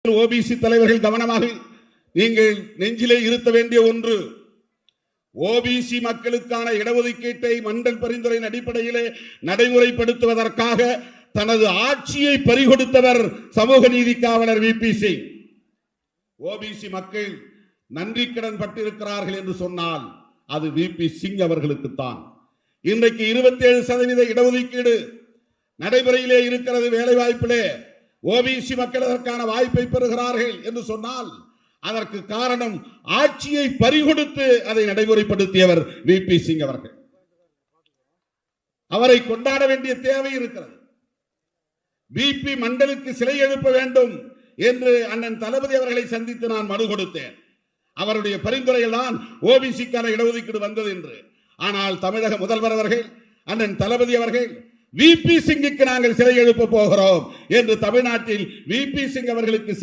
OBC தலைவர்கள் கவனமாக நீங்கள் நெஞ்சிலே இருத்த வேண்டிய ஒன்று, ஓபிசி மக்களுக்கான இடஒதுக்கீட்டை மண்டல் பரிந்துரையின் அடிப்படையிலே நடைமுறைப்படுத்துவதற்காக தனது ஆட்சியை பறிகொடுத்தவர் சமூக நீதி காவலர் விபி சிங். ஓபிசி மக்கள் நன்றி கடன் பட்டிருக்கிறார்கள் என்று சொன்னால் அது விபி சிங் அவர்களுக்குத்தான். இன்றைக்கு 27% இடஒதுக்கீடு நடைமுறையிலே இருக்கிறது. வேலை வாய்ப்பிலே ஓபிசி மக்கள் அதற்கான வாய்ப்பை பெறுகிறார்கள் என்று சொன்னால் அதற்கு காரணம் ஆட்சியை பறிகொடுத்து அதை நடைமுறைப்படுத்தியவர் விபி சிங் அவர்கள். அவரை கொண்டாட வேண்டிய தேவை இருக்கிறது. விபி மண்டலுக்கு சிலை எழுப்ப வேண்டும் என்று அண்ணன் தளபதி அவர்களை சந்தித்து நான் மனு கொடுத்தேன். அவருடைய பரிந்துரையில் தான் ஓபிசிக்கான இடஒதுக்கீடு வந்தது என்று. ஆனால் தமிழக முதல்வர் அவர்கள் அண்ணன் தளபதி அவர்கள் விபி சிங்குக்கு நாங்கள் சிலை எழுப்ப போகிறோம் என்று தமிழ்நாட்டில் விபி சிங் அவர்களுக்கு